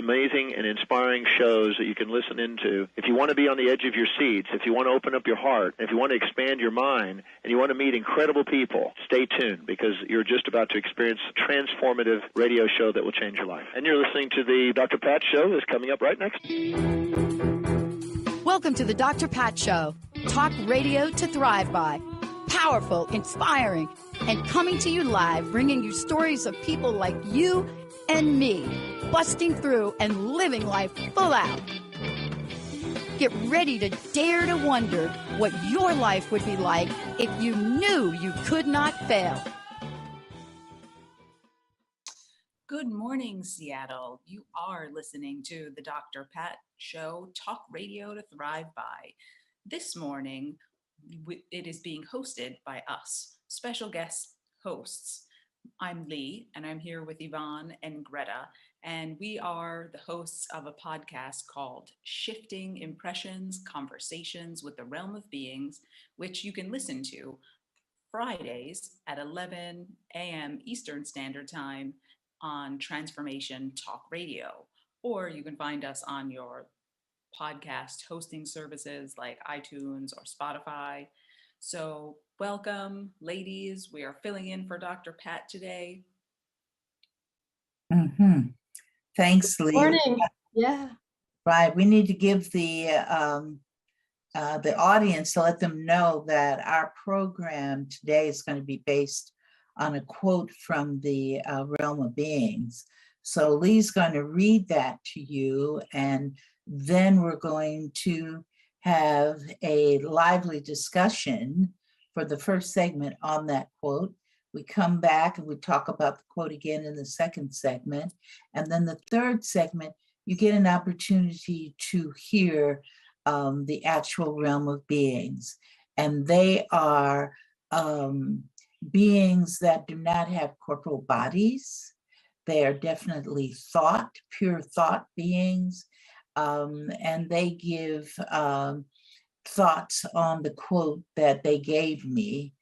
amazing and inspiring shows that you can listen into. If you want to be on the edge of your seats, if you want to open up your heart, if you want to expand your mind, and you want to meet incredible people, stay tuned, because you're just about to experience a transformative radio show that will change your life. And you're listening to the Dr. Pat Show that's coming up right next. Welcome to the Dr. Pat Show. Talk radio to thrive by. Powerful, inspiring, and coming to you live, bringing you stories of people like you and me, busting through and living life full out. Get ready to dare to wonder what your life would be like if you knew you could not fail. Good morning, Seattle. You are listening to the Dr. Pat Show, Talk Radio to Thrive By. This morning, it is being hosted by us, special guest hosts. I'm Leigh, and I'm here with Yvonne and Gretta, and we are the hosts of a podcast called Shifting Impressions, Conversations with the Realm of Beings, which you can listen to Fridays at 11 a.m. Eastern Standard Time on Transformation Talk Radio, or you can find us on your podcast hosting services like iTunes or Spotify. So welcome, ladies. We are filling in for Dr. Pat today. Thanks, Leigh. Morning. Yeah. Right. We need to give the audience, to let them know that our program today is going to be based on a quote from the Realm of Beings. So Leigh's going to read that to you, and then we're going to have a lively discussion for the first segment on that quote. We come back and we talk about the quote again in the second segment. And then the third segment, you get an opportunity to hear the actual realm of beings. And they are beings that do not have corporal bodies. They are definitely thought, pure thought beings. And they give thoughts on the quote that they gave me,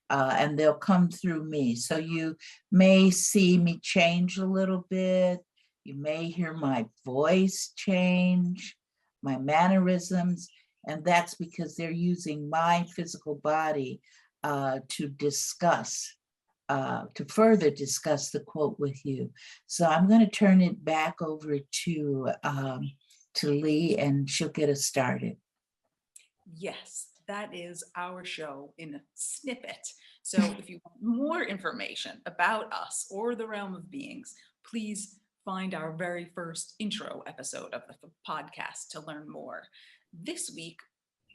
and they'll come through me. So you may see me change a little bit. You may hear my voice change, my mannerisms, and that's because they're using my physical body to discuss, to further discuss the quote with you. So I'm going to turn it back over to Leigh, and she'll get us started. Yes, that is our show in a snippet. So if you want more information about us or the Realm of Beings, please find our very first intro episode of the podcast to learn more. This week,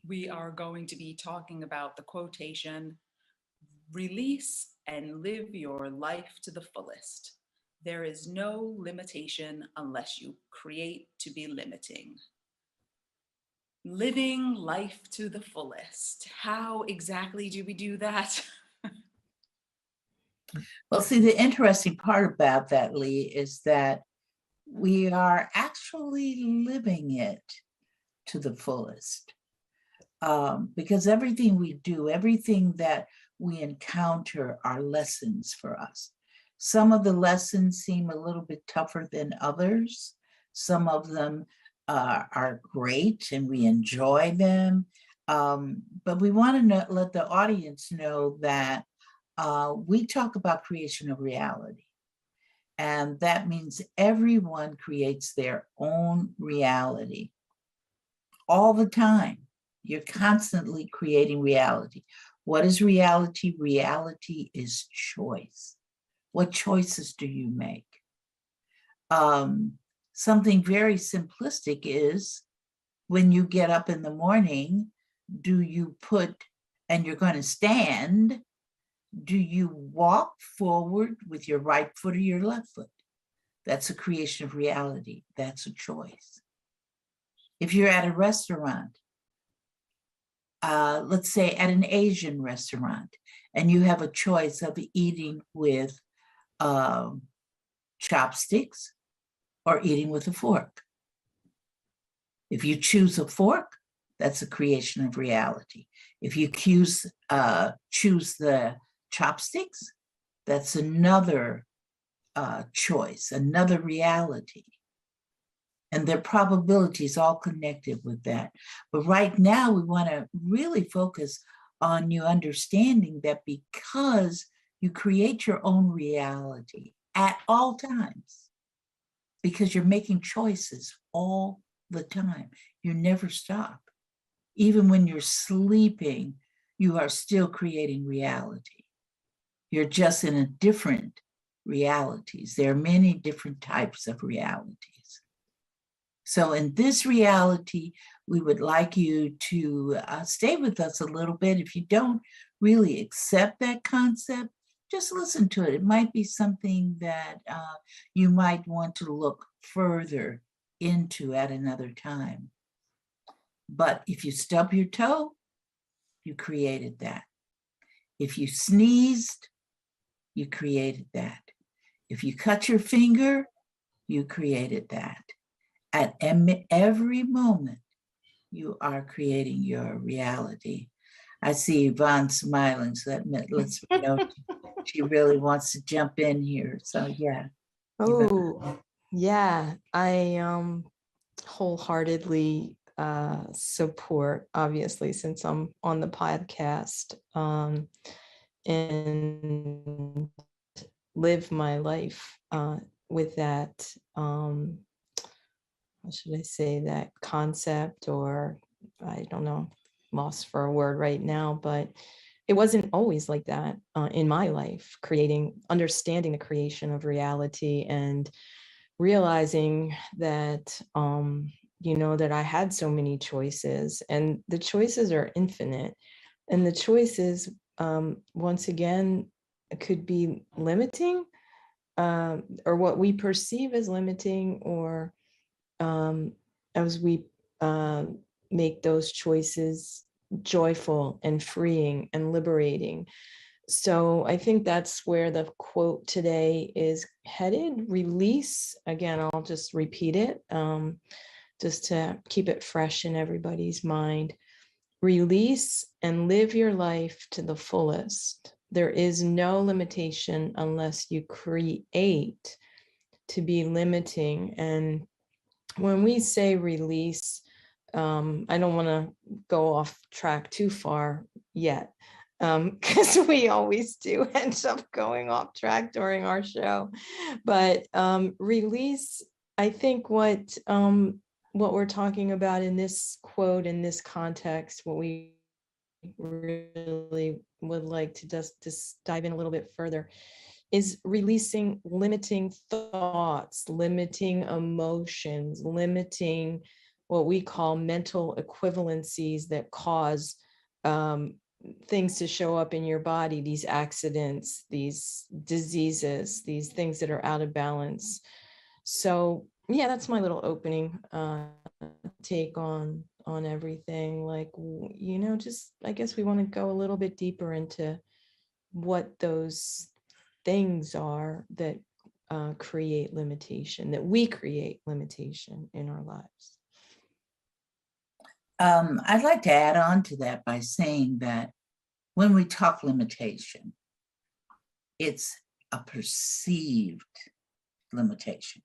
we are going to be talking about the quotation, "Release and live your life to the fullest. There is no limitation unless you create to be limiting." Living life to the fullest. How exactly do we do that? Well, see, the interesting part about that, Leigh, is that we are actually living it to the fullest. Because everything we do, everything that we encounter are lessons for us. Some of the lessons seem a little bit tougher than others. Some of them are great and we enjoy them. But we want to let the audience know that we talk about creation of reality. And that means everyone creates their own reality all the time. You're constantly creating reality. What is reality? Reality is choice. What choices do you make? Something very simplistic is when you get up in the morning, do you put, and you're going to stand, do you walk forward with your right foot or your left foot? That's a creation of reality. That's a choice. If you're at a restaurant, let's say at an Asian restaurant, and you have a choice of eating with chopsticks or eating with a fork. If you choose a fork, that's a creation of reality. If you choose the chopsticks, that's another choice, another reality. and their probabilities all connected with that. But right now we want to really focus on you understanding that because you create your own reality at all times, because you're making choices all the time. You never stop. Even when you're sleeping, you are still creating reality. You're just in a different realities. There are many different types of realities. So in this reality, we would like you to stay with us a little bit. If you don't really accept that concept, just listen to it. It might be something that you might want to look further into at another time. But if you stub your toe, you created that. If you sneezed, you created that. If you cut your finger, you created that. At every moment, you are creating your reality. I see Yvonne smiling, so that lets me know she really wants to jump in here. So yeah. Oh, yeah. I wholeheartedly support, obviously, since I'm on the podcast, and live my life with that, what should I say, that concept, or I don't know, lost for a word right now, but it wasn't always like that in my life, understanding the creation of reality and realizing that, that I had so many choices, and the choices are infinite. And the choices, once again, could be limiting, or what we perceive as limiting, or as we make those choices joyful and freeing and liberating. So I think that's where the quote today is headed. Release, again, I'll just repeat it, just to keep it fresh in everybody's mind. Release and live your life to the fullest. There is no limitation unless you create to be limiting. And when we say release, I don't want to go off track too far yet, because we always do end up going off track during our show. But release, I think what we're talking about in this quote, in this context, what we really would like to just dive in a little bit further, is releasing limiting thoughts, limiting emotions, limiting what we call mental equivalencies that cause things to show up in your body, these accidents, these diseases, these things that are out of balance. So yeah, that's my little opening take on everything. Like, just, I guess we want to go a little bit deeper into what those things are that create limitation, that we create limitation in our lives. I'd like to add on to that by saying that when we talk limitation, it's a perceived limitation.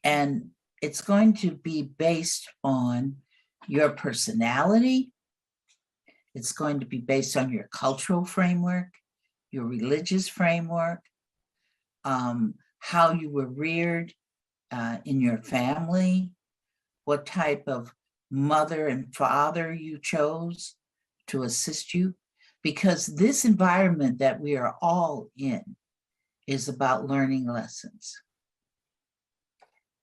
And it's going to be based on your personality. It's going to be based on your cultural framework, your religious framework, how you were reared in your family, what type of mother and father you chose to assist you, because this environment that we are all in is about learning lessons.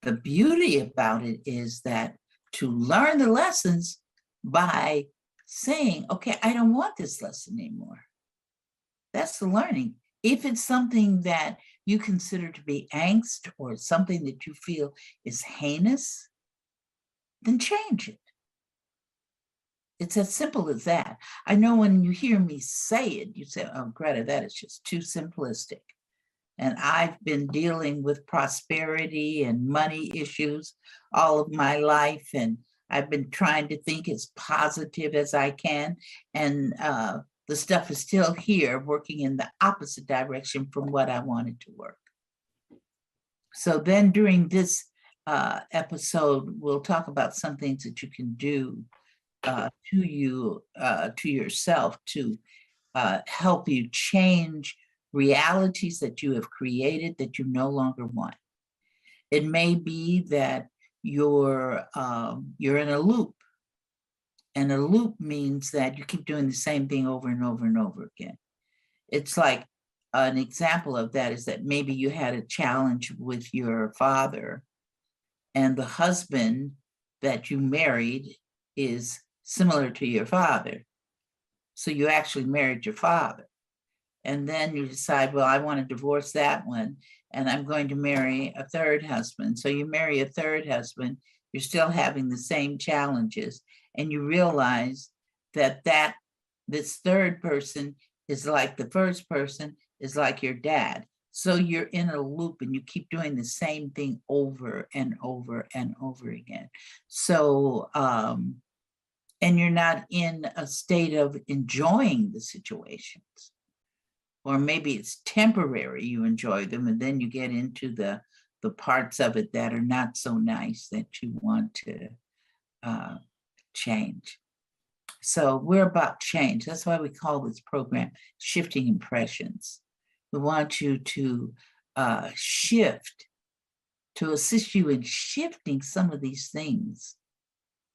The beauty about it is that to learn the lessons by saying, okay, I don't want this lesson anymore. That's the learning. If it's something that you consider to be angst or something that you feel is heinous, then change it. It's as simple as that. I know when you hear me say it, you say, oh, Greta, that is just too simplistic. And I've been dealing with prosperity and money issues all of my life. And I've been trying to think as positive as I can. And the stuff is still here working in the opposite direction from what I wanted to work. So then during this episode, we'll talk about some things that you can do to yourself to help you change realities that you have created that you no longer want. It may be that you're in a loop, and a loop means that you keep doing the same thing over and over and over again. It's like an example of that is that maybe you had a challenge with your father, and the husband that you married is similar to your father. So you actually married your father. And then you decide, well, I want to divorce that one, and I'm going to marry a third husband. So you marry a third husband, you're still having the same challenges. And you realize that this third person is like the first person, is like your dad. So you're in a loop and you keep doing the same thing over and over and over again. So, and you're not in a state of enjoying the situations. Or maybe it's temporary, you enjoy them, and then you get into the parts of it that are not so nice that you want to change. So we're about change. That's why we call this program Shifting Impressions. We want you to shift, to assist you in shifting some of these things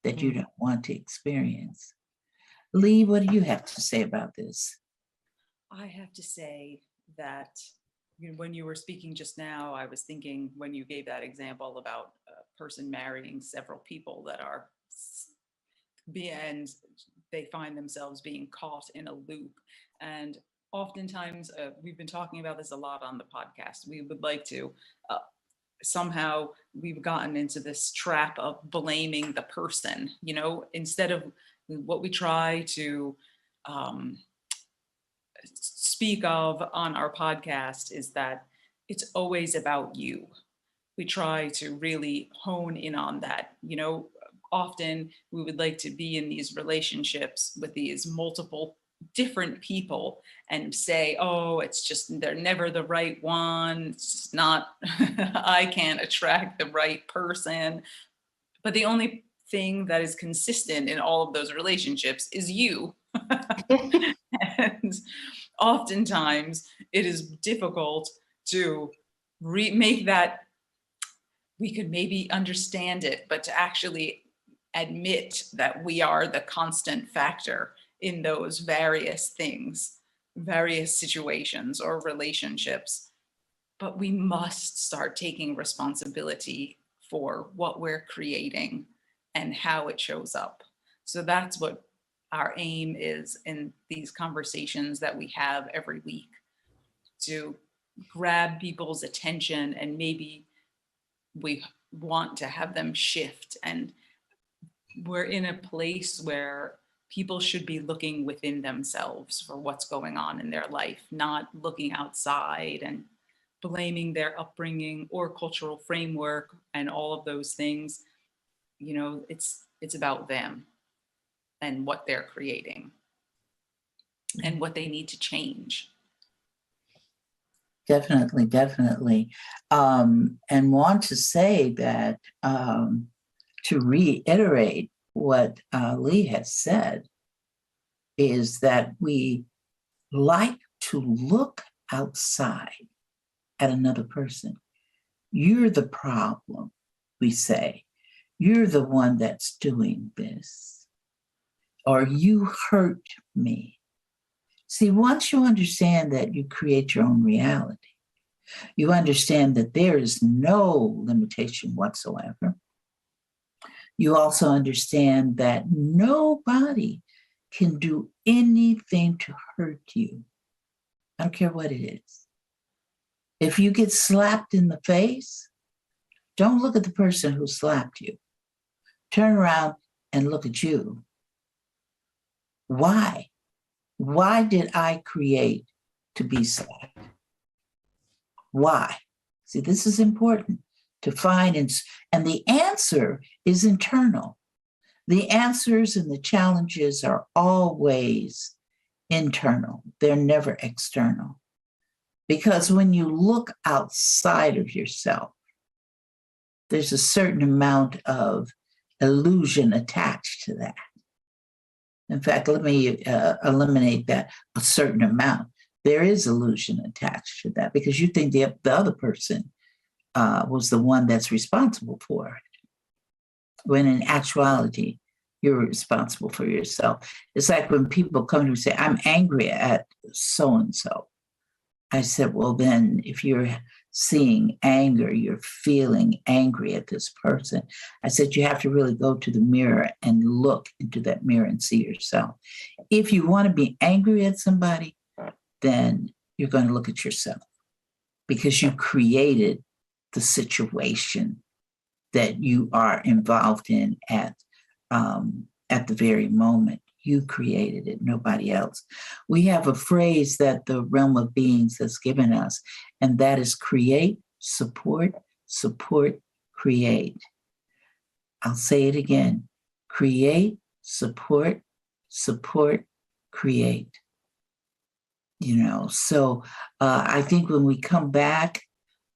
that you don't want to experience. Leigh, what do you have to say about this? I have to say that when you were speaking just now, I was thinking when you gave that example about a person marrying several people that are, and they find themselves being caught in a loop. And oftentimes, we've been talking about this a lot on the podcast. We would like to, somehow we've gotten into this trap of blaming the person, instead of what we try to speak of on our podcast is that it's always about you. We try to really hone in on that. Often we would like to be in these relationships with these multiple different people and say, oh, it's just, they're never the right one. It's just not, I can't attract the right person. But the only thing that is consistent in all of those relationships is you. And oftentimes it is difficult to make that, we could maybe understand it, but to actually admit that we are the constant factor in those various things, various situations or relationships. But we must start taking responsibility for what we're creating and how it shows up. So that's what our aim is in these conversations that we have every week, to grab people's attention, and maybe we want to have them shift. And we're in a place where people should be looking within themselves for what's going on in their life, not looking outside and blaming their upbringing or cultural framework and all of those things. It's about them and what they're creating and what they need to change. Definitely, definitely. And want to say that to reiterate what Leigh has said is that we like to look outside at another person. You're the problem, we say. You're the one that's doing this. Or you hurt me. See, once you understand that you create your own reality, you understand that there is no limitation whatsoever. You also understand that nobody can do anything to hurt you. I don't care what it is. If you get slapped in the face, don't look at the person who slapped you. Turn around and look at you. Why? Why did I create to be slapped? Why? See, this is important to find, and the answer is internal. The answers and the challenges are always internal. They're never external. Because when you look outside of yourself, there's a certain amount of illusion attached to that. In fact, let me eliminate that, a certain amount. There is illusion attached to that because you think the other person was the one that's responsible for it, when in actuality, you're responsible for yourself. It's like when people come to me and say, I'm angry at so-and-so. I said, well, then if you're seeing anger, you're feeling angry at this person. I said, you have to really go to the mirror and look into that mirror and see yourself. If you want to be angry at somebody, then you're going to look at yourself because you created the situation that you are involved in at the very moment. You created it, nobody else. We have a phrase that the realm of beings has given us, and that is create, support, support, create. I'll say it again. Create, support, support, create. So I think when we come back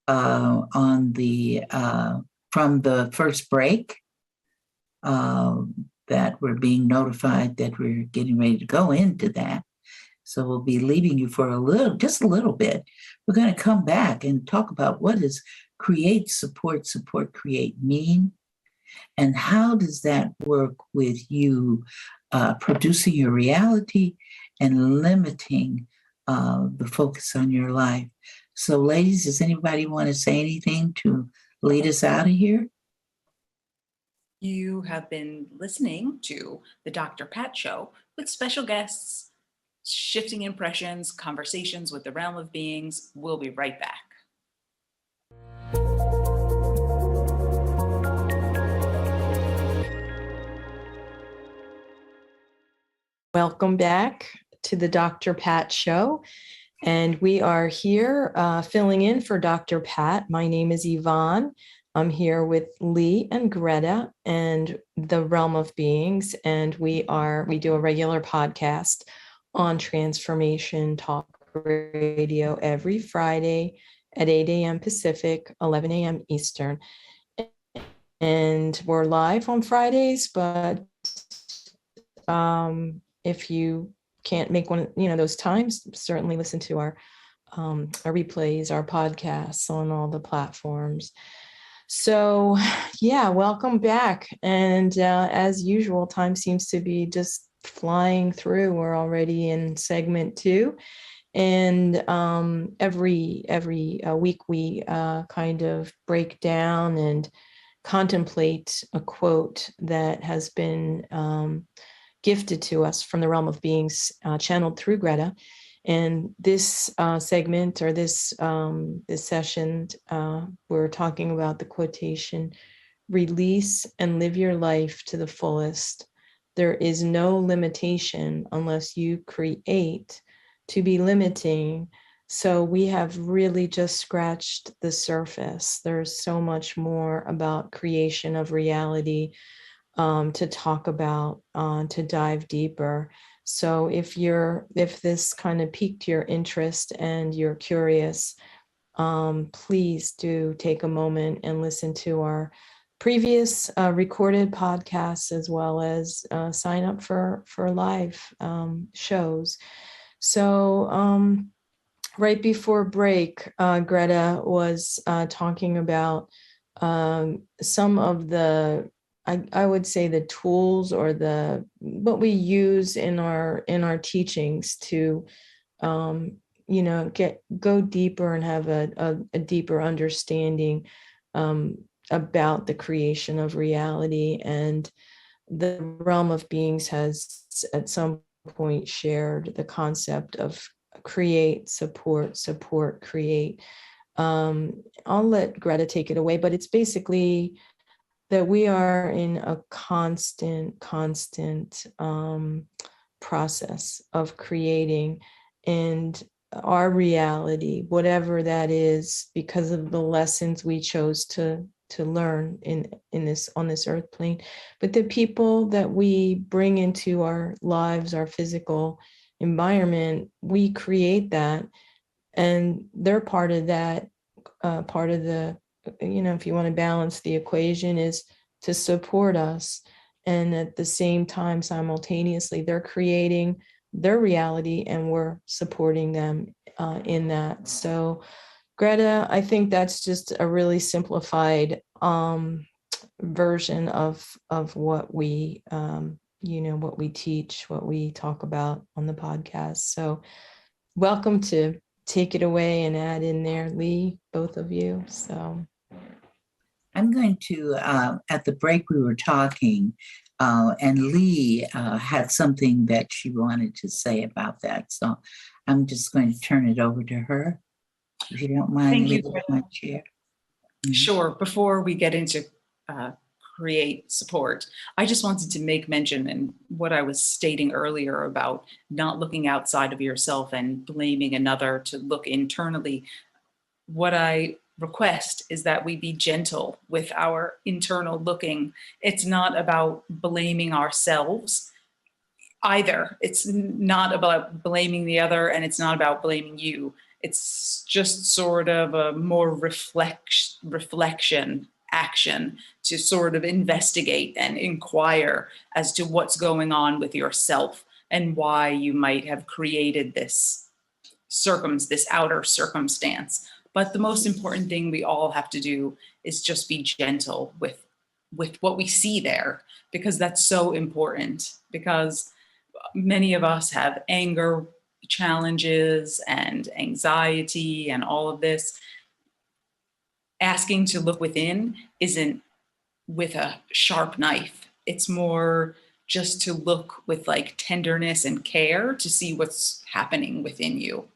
from the first break, that we're being notified that we're getting ready to go into that. So we'll be leaving you for just a little bit. We're going to come back and talk about what does create, support, create mean, and how does that work with you producing your reality and limiting the focus on your life. So ladies, does anybody want to say anything to lead us out of here? You have been listening to the Dr. Pat Show with special guests, shifting impressions, conversations with the realm of beings. We'll be right back. Welcome back to the Dr. Pat Show. And we are here filling in for Dr. Pat. My name is Yvonne. I'm here with Leigh and Gretta and the Realm of Beings, and we do a regular podcast on Transformation Talk Radio every Friday at 8 a.m. Pacific, 11 a.m. Eastern. And we're live on Fridays, but if you can't make one, those times, certainly listen to our replays, our podcasts on all the platforms. So, yeah, welcome back. And as usual, time seems to be just flying through. We're already in segment 2. And every week we kind of break down and contemplate a quote that has been gifted to us from the Realm of Beings, channeled through Gretta. And this segment or this session, we're talking about the quotation, release and live your life to the fullest. There is no limitation unless you create to be limiting. So we have really just scratched the surface. There's so much more about creation of reality to talk about, to dive deeper. So if this kind of piqued your interest and you're curious, please do take a moment and listen to our previous recorded podcasts, as well as sign up for live shows. So right before break, Gretta was talking about some of the, I would say, the tools or what we use in our teachings to go deeper and have a deeper understanding about the creation of reality. And the Realm of Beings has at some point shared the concept of create, support, create. I'll let Gretta take it away, but it's basically that we are in a constant process of creating, and our reality, whatever that is, because of the lessons we chose to learn on this earth plane. But the people that we bring into our lives, our physical environment, we create that, and they're part of that, part of the if you want to balance the equation, is to support us. And at the same time, simultaneously, they're creating their reality and we're supporting them in that. So Greta, I think that's just a really simplified version of what we what we teach, what we talk about on the podcast. So welcome to take it away and add in there, Leigh, both of you. So I'm going to, at the break we were talking, and Leigh had something that she wanted to say about that. So I'm just going to turn it over to her, if you don't mind. Thank you, leaving my chair. Sure. Before we get into create support, I just wanted to make mention in what I was stating earlier about not looking outside of yourself and blaming another, to look internally. What I request is that we be gentle with our internal looking. It's not about blaming ourselves either. It's not about blaming the other, and it's not about blaming you. It's just sort of a more reflection action to sort of investigate and inquire as to what's going on with yourself and why you might have created this outer circumstance. But the most important thing we all have to do is just be gentle with what we see there, because that's so important. Because many of us have anger challenges and anxiety and all of this. Asking to look within isn't with a sharp knife. It's more just to look with like tenderness and care to see what's happening within you.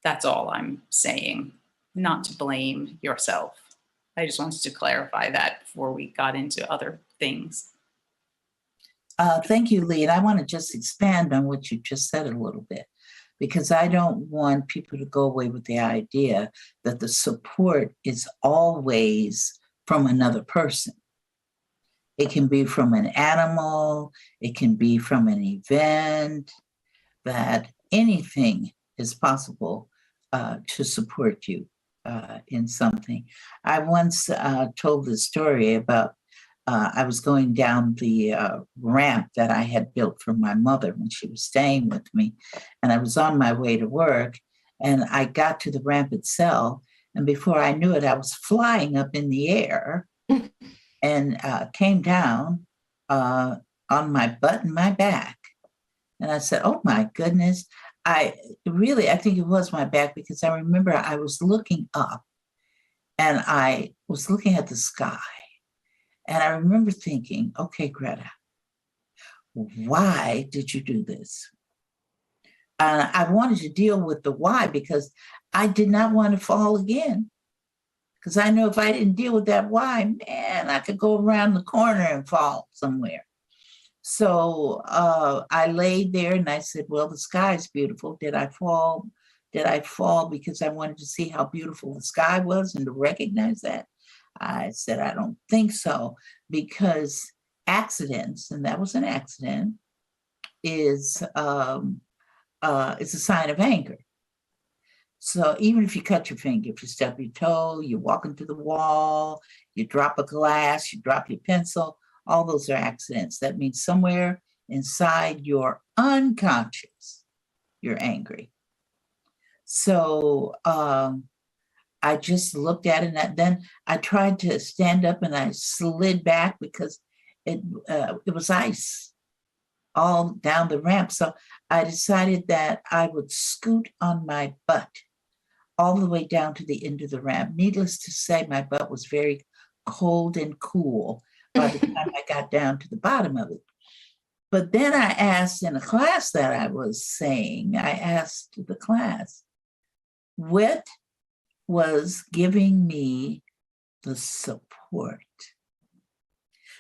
That's all I'm saying, not to blame yourself. I just wanted to clarify that before we got into other things. Thank you, Leigh. And I want to just expand on what you just said a little bit, because I don't want people to go away with the idea that the support is always from another person. It can be from an animal, it can be from an event, that anything is possible to support you in something. I once told the story about I was going down the ramp that I had built for my mother when she was staying with me. And I was on my way to work, and I got to the ramp itself. And before I knew it, I was flying up in the air and came down on my butt and my back. And I said, oh my goodness. I think it was my back, because I remember I was looking up and I was looking at the sky. And I remember thinking, okay, Greta, why did you do this? I wanted to deal with the why, because I did not want to fall again. Because I know if I didn't deal with that why, man, I could go around the corner and fall somewhere. So I laid there and I said, well, the sky is beautiful. Did I fall? Did I fall because I wanted to see how beautiful the sky was and to recognize that? I said, I don't think so, because accidents, and that was an accident, is it's a sign of anger. So even if you cut your finger, if you stub your toe, you walk into the wall, you drop a glass, you drop your pencil, all those are accidents. That means somewhere inside your unconscious, you're angry. So I just looked at it, and then I tried to stand up and I slid back because it was ice all down the ramp. So I decided that I would scoot on my butt all the way down to the end of the ramp. Needless to say, my butt was very cold and cool by the time I got down to the bottom of it. But then I asked in a class that I was saying, I asked the class, what was giving me the support?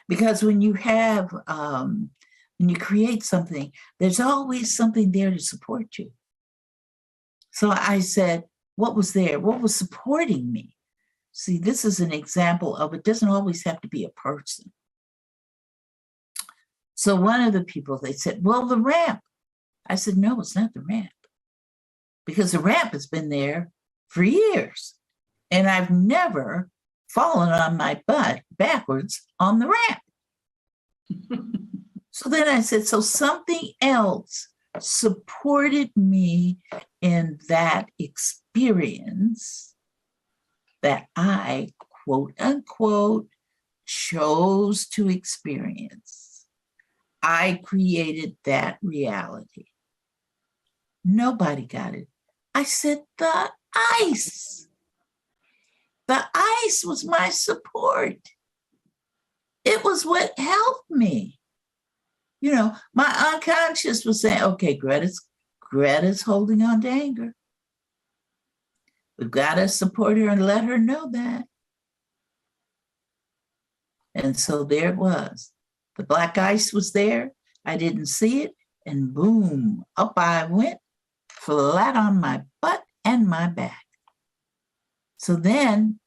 Because when you have, when you create something, there's always something there to support you. So I said, what was there? What was supporting me? See, this is an example of it doesn't always have to be a person. So one of the people, they said, well, the ramp. I said, no, it's not the ramp. Because the ramp has been there for years. And I've never fallen on my butt backwards on the ramp. So then I said, so something else supported me in that experience that I, quote unquote, chose to experience. I created that reality. Nobody got it. I said, the ice. The ice was my support. It was what helped me. You know, my unconscious was saying, okay, Greta's holding on to anger. We've got to support her and let her know that. And so there it was. The black ice was there. I didn't see it. And boom, up I went, flat on my butt and my back. So then,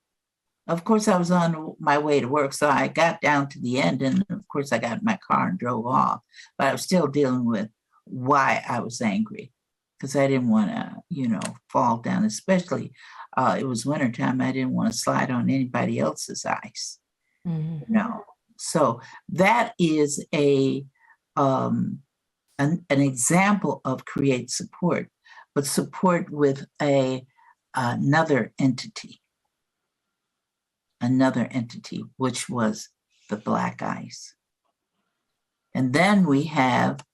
of course, I was on my way to work. So I got down to the end. And of course, I got in my car and drove off. But I was still dealing with why I was angry, because I didn't want to, you know, fall down, especially it was wintertime. I didn't want to slide on anybody else's ice. Mm-hmm. No. So that is an example of create support, but support with another entity, which was the black ice. And then we have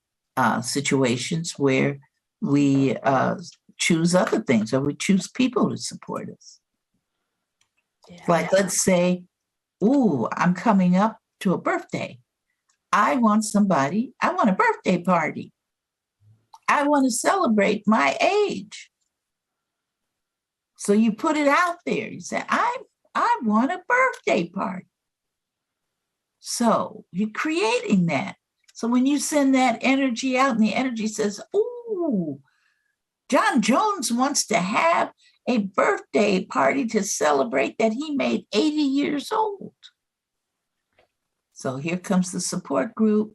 situations where we choose other things, or we choose people to support us. Yeah. Like, let's say, ooh, I'm coming up to a birthday. I want a birthday party. I want to celebrate my age. So you put it out there. You say, I want a birthday party. So you're creating that. So when you send that energy out and the energy says, ooh, John Jones wants to have a birthday party to celebrate that he made 80 years old. So here comes the support group.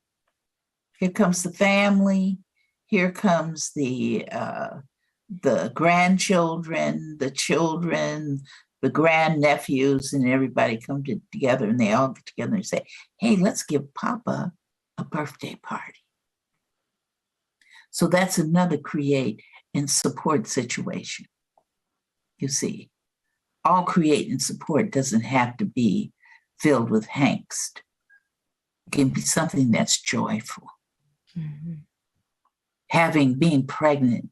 Here comes the family. Here comes the grandchildren, the children, the grandnephews, and everybody come together, and they all get together and say, hey, let's give Papa a birthday party. So that's another create and support situation. You see, all create and support doesn't have to be filled with angst. It can be something that's joyful. Mm-hmm. Being pregnant,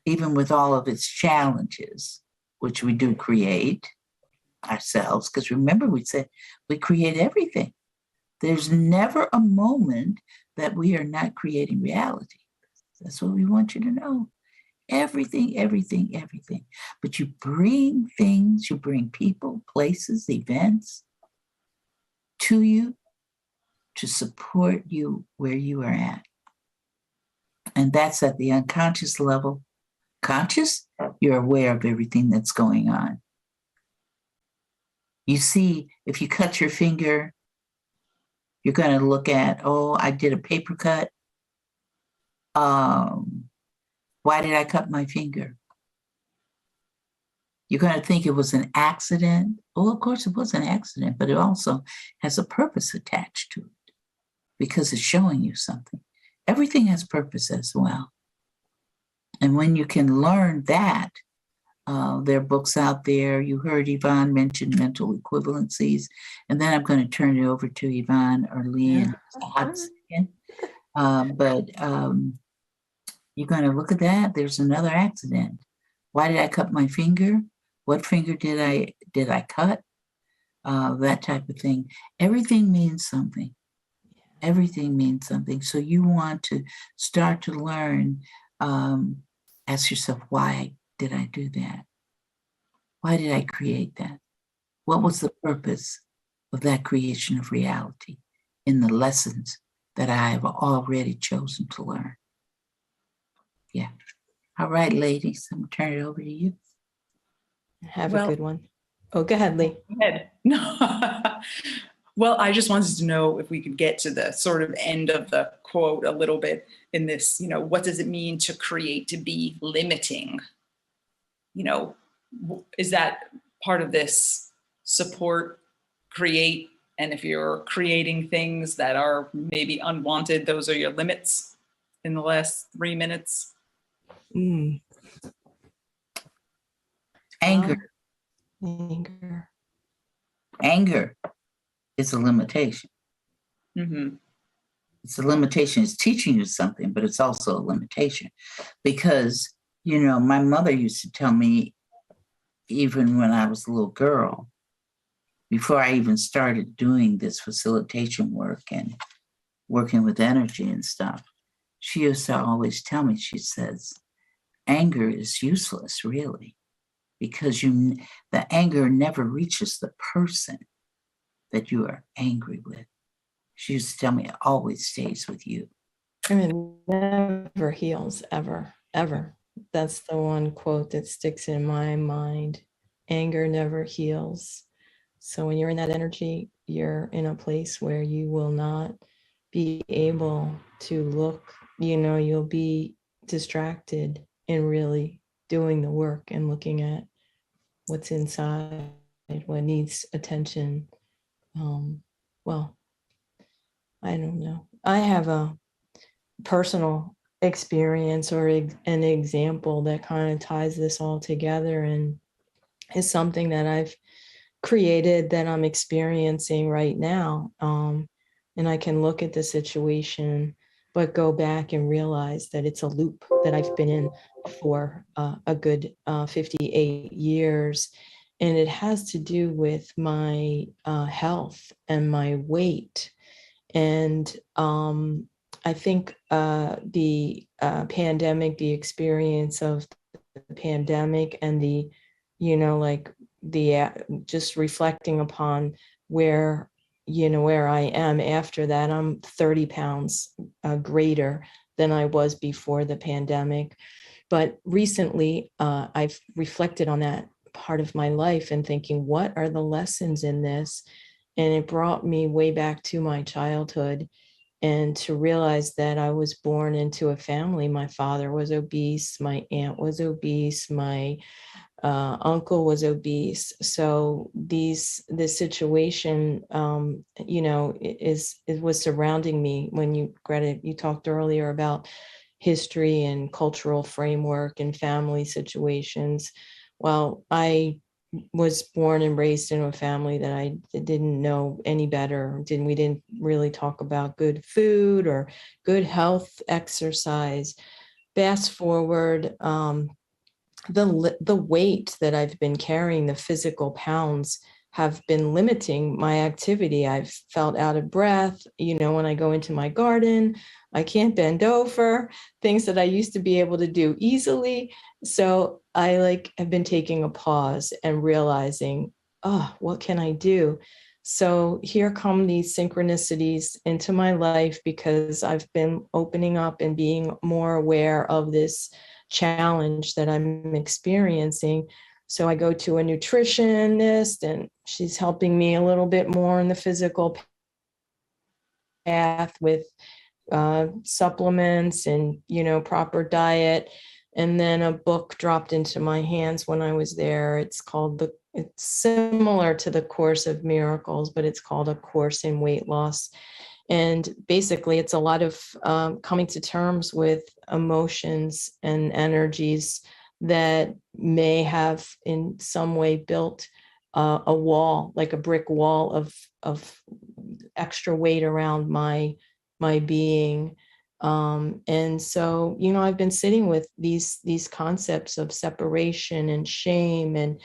even with all of its challenges, which we do create ourselves, because remember we said we create everything. There's never a moment that we are not creating reality. That's what we want you to know. Everything, everything, everything. But you bring things, you bring people, places, events to you to support you where you are at. And that's at the unconscious level. Conscious, you're aware of everything that's going on. You see, if you cut your finger, you're going to look at, oh, I did a paper cut. Why did I cut my finger? You're going to think it was an accident. Well, of course, it was an accident, but it also has a purpose attached to it because it's showing you something. Everything has purpose as well. And when you can learn that, there are books out there. You heard Yvonne mention mental equivalencies. And then I'm going to turn it over to Yvonne or Leigh in a hot second. But you're going to look at that. There's another accident. Why did I cut my finger? What finger did I cut? That type of thing. Everything means something. Everything means something. So you want to start to learn. Ask yourself, why did I do that? Why did I create that? What was the purpose of that creation of reality in the lessons that I have already chosen to learn? Yeah. All right, ladies, I'm going to turn it over to you. Have a good one. Oh, go ahead, Leigh. Go ahead. No. Well, I just wanted to know if we could get to the sort of end of the quote a little bit in this, what does it mean to create, to be limiting? Is that part of this support, create, and if you're creating things that are maybe unwanted, those are your limits in the last 3 minutes? Anger. Anger. Anger is a limitation. Mm-hmm. It's a limitation. It's teaching you something, but it's also a limitation. Because, you know, my mother used to tell me, even when I was a little girl, before I even started doing this facilitation work and working with energy and stuff, she used to always tell me, she says, anger is useless, really, because the anger never reaches the person that you are angry with. She used to tell me it always stays with you. And it never heals, ever, ever. That's the one quote that sticks in my mind. Anger never heals. So when you're in that energy, you're in a place where you will not be able to look, you know, you'll be distracted in really doing the work and looking at what's inside, what needs attention. Well, I don't know. I have a personal experience or an example that kind of ties this all together and is something that I've created that I'm experiencing right now. And I can look at the situation, but go back and realize that it's a loop that I've been in for a good 58 years. And it has to do with my health and my weight. And I think the pandemic, the experience of the pandemic and the, you know, like the just reflecting upon where, you know, where I am after that, I'm 30 pounds greater than I was before the pandemic. But recently, I've reflected on that part of my life and thinking, what are the lessons in this? And it brought me way back to my childhood and to realize that I was born into a family. My father was obese, my aunt was obese, my uncle was obese. So this situation, you know, it was surrounding me. When you, Greta, you talked earlier about history and cultural framework and family situations. Well, I was born and raised in a family that I didn't know any better. We didn't really talk about good food or good health, exercise. Fast forward, the weight that I've been carrying, the physical pounds, have been limiting my activity. I've felt out of breath. You know, when I go into my garden, I can't bend over, things that I used to be able to do easily. So I have been taking a pause and realizing, oh, what can I do? So here come these synchronicities into my life because I've been opening up and being more aware of this challenge that I'm experiencing. So I go to a nutritionist and she's helping me a little bit more in the physical path with supplements and, you know, proper diet. And then a book dropped into my hands when I was there. It's similar to the Course of Miracles, but it's called A Course in Weight Loss. And basically, it's a lot of coming to terms with emotions and energies that may have in some way built a wall, like a brick wall of extra weight around my being. And so, you know, I've been sitting with these concepts of separation and shame and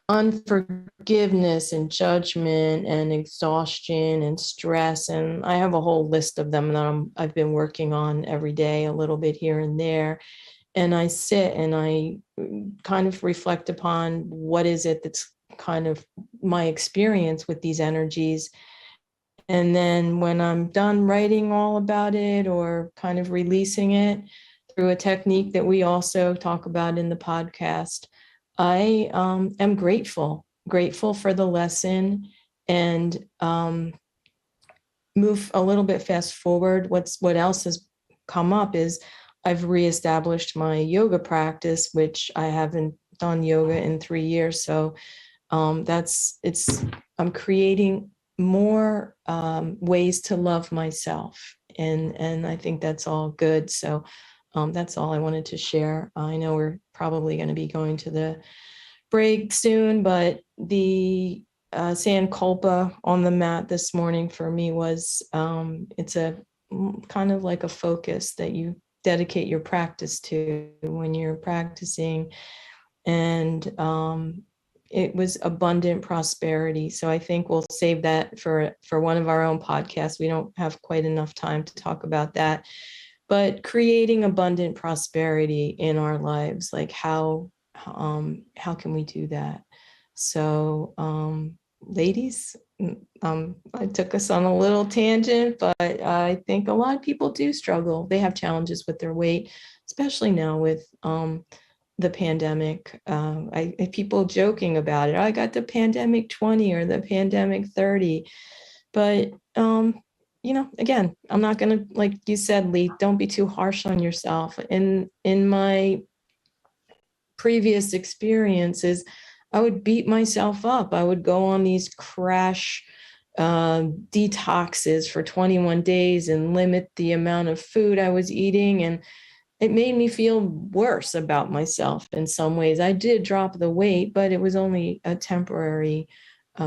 unforgiveness and judgment and exhaustion and stress. And I have a whole list of them that I've been working on every day, a little bit here and there. And I sit and I kind of reflect upon what is it that's kind of my experience with these energies. And then when I'm done writing all about it or kind of releasing it through a technique that we also talk about in the podcast, I am grateful for the lesson and move a little bit fast forward. What else has come up is I've reestablished my yoga practice, which I haven't done yoga in 3 years. So I'm creating more ways to love myself. And I think that's all good. So that's all I wanted to share. I know we're probably going to be going to the break soon, but the San Culpa on the mat this morning for me was, it's a kind of like a focus that you dedicate your practice to when you're practicing. And it was abundant prosperity. So I think we'll save that for one of our own podcasts. We don't have quite enough time to talk about that, but creating abundant prosperity in our lives, like how can we do that? So ladies, I took us on a little tangent, but I think a lot of people do struggle. They have challenges with their weight, especially now with the pandemic. I people joking about it. I got the pandemic 20 or the pandemic 30, but again, I'm not gonna, like you said, Leigh, don't be too harsh on yourself. In my previous experiences, I would beat myself up. I would go on these crash detoxes for 21 days and limit the amount of food I was eating, and it made me feel worse about myself in some ways. I did drop the weight, but it was only a temporary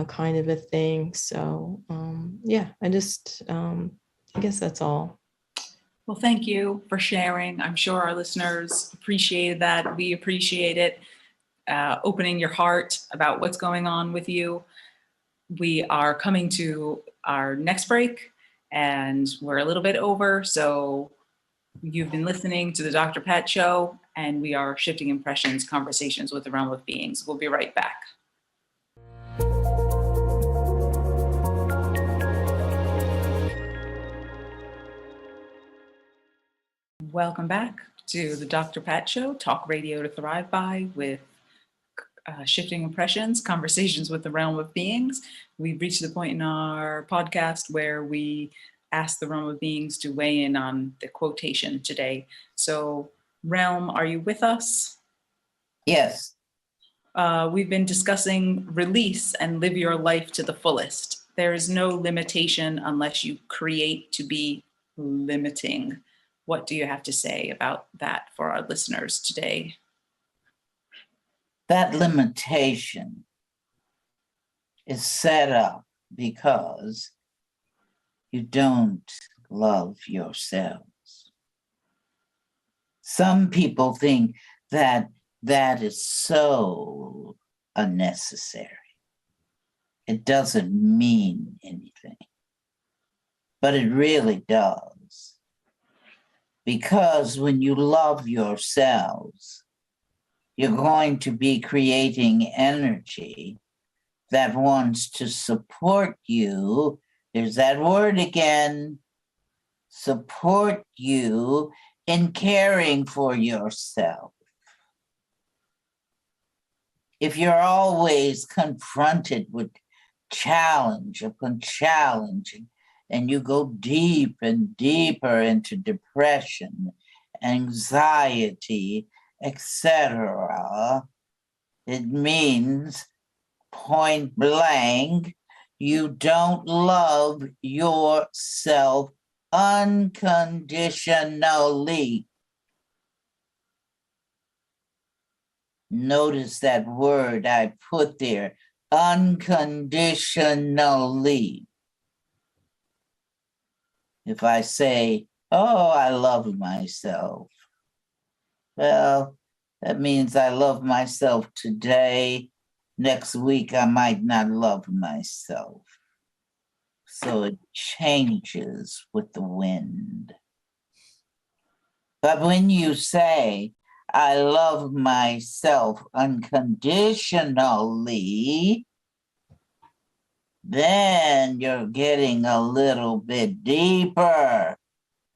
kind of a thing. So I guess that's all. Well, thank you for sharing. I'm sure our listeners appreciated that. We appreciate it. Opening your heart about what's going on with you. We are coming to our next break and we're a little bit over. So you've been listening to the Dr. Pat Show, and we are Shifting Impressions, Conversations with the Realm of Beings. We'll be right back. Welcome back to the Dr. Pat Show, talk radio to thrive by, with Shifting Impressions, Conversations with the Realm of Beings. We've reached the point in our podcast where we ask the Realm of Beings to weigh in on the quotation today. So, Realm, are you with us? Yes. We've been discussing release and live your life to the fullest. There is no limitation unless you create to be limiting. What do you have to say about that for our listeners today? That limitation is set up because you don't love yourselves. Some people think that that is so unnecessary. It doesn't mean anything, but it really does. Because when you love yourselves, you're going to be creating energy that wants to support you. There's that word again, support you in caring for yourself. If you're always confronted with challenge upon challenge, and you go deep and deeper into depression, anxiety, etc., it means point blank, you don't love yourself unconditionally. Notice that word I put there, unconditionally. If I say, oh, I love myself, well, that means I love myself today. Next week, I might not love myself. So it changes with the wind. But when you say, I love myself unconditionally, then you're getting a little bit deeper.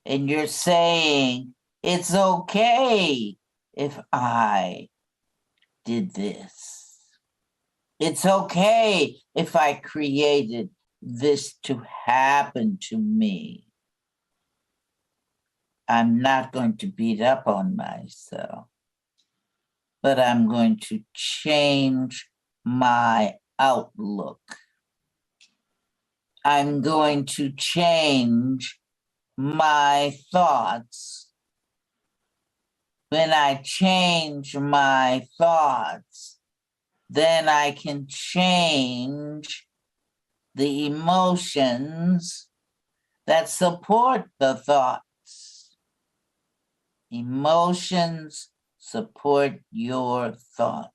And you're saying, it's okay if I did this. It's okay if I created this to happen to me. I'm not going to beat up on myself, but I'm going to change my outlook. I'm going to change my thoughts. When I change my thoughts, then I can change the emotions that support the thoughts. Emotions support your thoughts.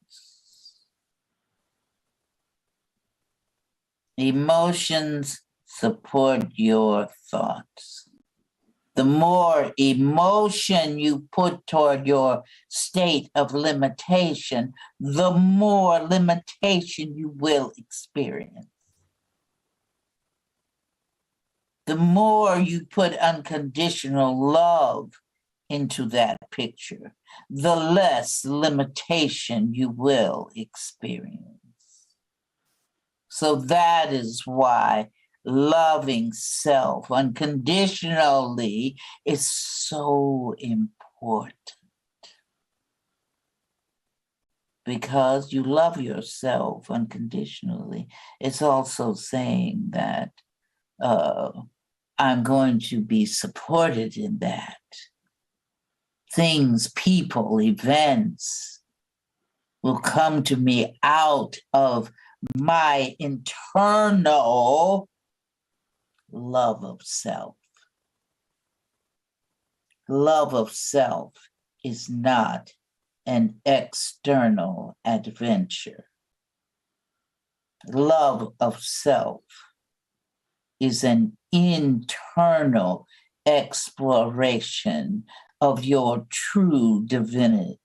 Emotions support your thoughts. The more emotion you put toward your state of limitation, the more limitation you will experience. The more you put unconditional love into that picture, the less limitation you will experience. So that is why loving self unconditionally is so important. Because you love yourself unconditionally, it's also saying that I'm going to be supported in that. Things, people, events will come to me out of my internal love of self. Love of self is not an external adventure. Love of self is an internal exploration of your true divinity.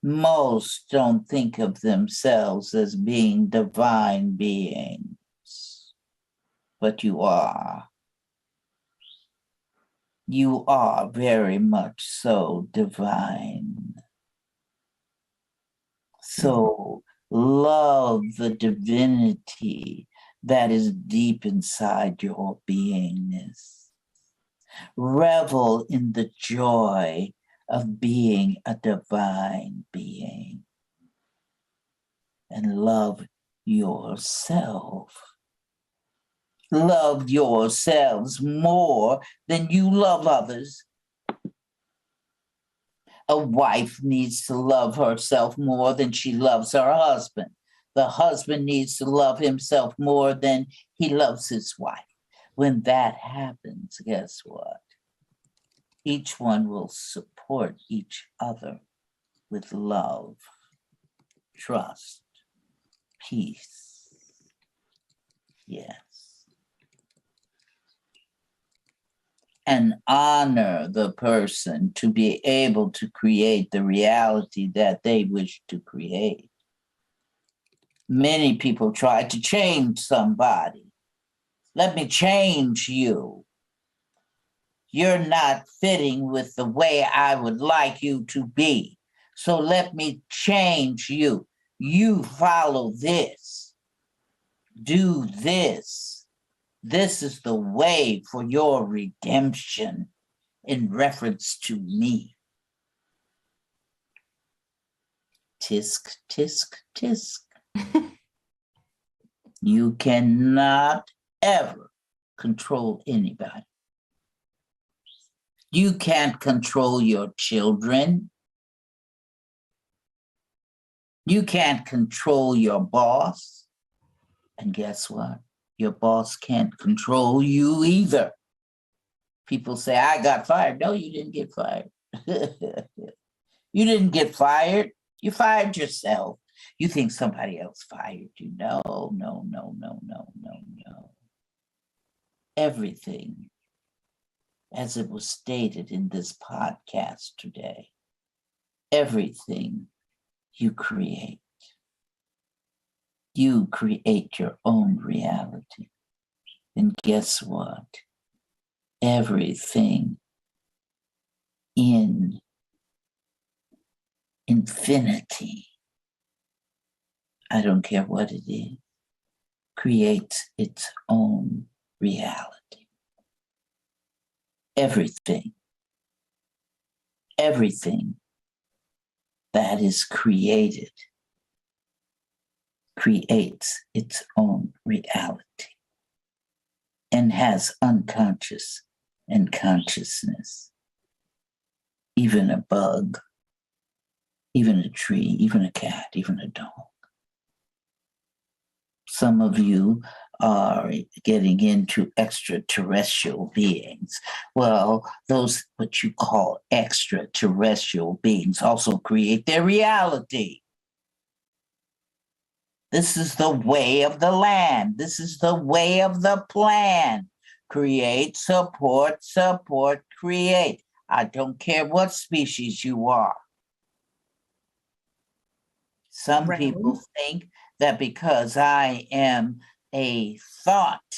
Most don't think of themselves as being divine beings, but you are. You are very much so divine. So love the divinity that is deep inside your beingness. Revel in the joy of being a divine being. And love yourself. Love yourselves more than you love others. A wife needs to love herself more than she loves her husband. The husband needs to love himself more than he loves his wife. When that happens, guess what? Each one will support each other with love, trust, peace. Yes. And honor the person to be able to create the reality that they wish to create. Many people try to change somebody. Let me change you. You're not fitting with the way I would like you to be. So let me change you. You follow this. Do this. This is the way for your redemption in reference to me. Tisk, tisk, tisk. You cannot ever control anybody. You can't control your children. You can't control your boss. And guess what? Your boss can't control you either. People say, I got fired. No, you didn't get fired. You didn't get fired. You fired yourself. You think somebody else fired you. No, no, no, no, no, no, no. Everything, as it was stated in this podcast today, everything you create. You create your own reality. And guess what? Everything in infinity, I don't care what it is, creates its own reality. Everything that is created creates its own reality and has unconscious and consciousness. Even a bug, even a tree, even a cat, even a dog. Some of you are getting into extraterrestrial beings. Well, those what you call extraterrestrial beings also create their reality. This is the way of the land. This is the way of the plan. Create, support, support, create. I don't care what species you are. Some people think that because I am a thought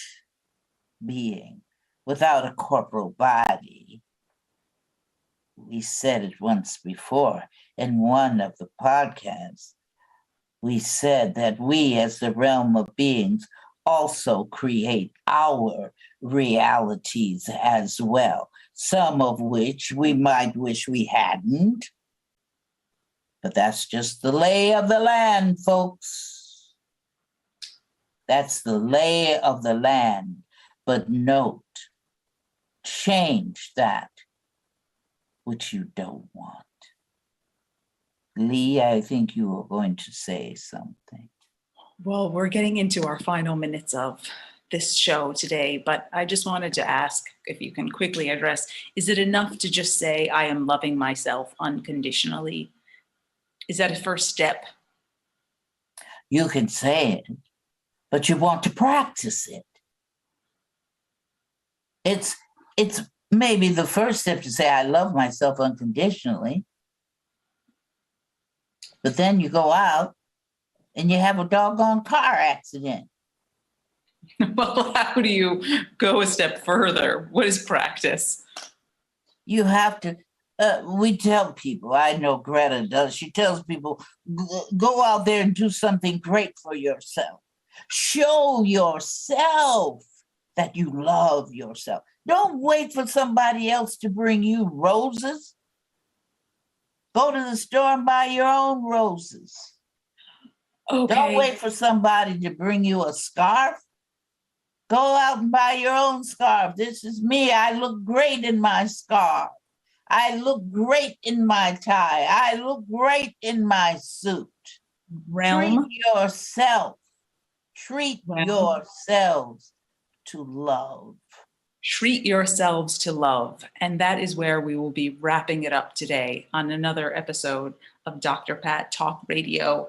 being without a corporal body, we said it once before in one of the podcasts, we said that we as the realm of beings also create our realities as well, some of which we might wish we hadn't. But that's just the lay of the land, folks. That's the lay of the land. But note, change that which you don't want. Leigh, I think you were going to say something. Well, we're getting into our final minutes of this show today, but I just wanted to ask if you can quickly address, is it enough to just say, I am loving myself unconditionally? Is that a first step? You can say it, but you want to practice it. It's maybe the first step to say, I love myself unconditionally. But then you go out and you have a doggone car accident. Well, how do you go a step further? What is practice? You have to, we tell people, I know Gretta does, she tells people, go out there and do something great for yourself. Show yourself that you love yourself. Don't wait for somebody else to bring you roses. Go to the store and buy your own roses. Okay. Don't wait for somebody to bring you a scarf. Go out and buy your own scarf. This is me. I look great in my scarf. I look great in my tie. I look great in my suit. Realm. Treat yourself. Treat yourselves to love. Treat yourselves to love. And that is where we will be wrapping it up today on another episode of Dr. Pat Talk Radio,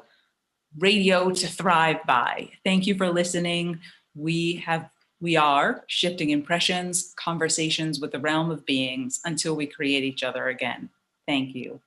Radio to Thrive By. Thank you for listening. We are shifting impressions, conversations with the realm of beings until we create each other again. Thank you.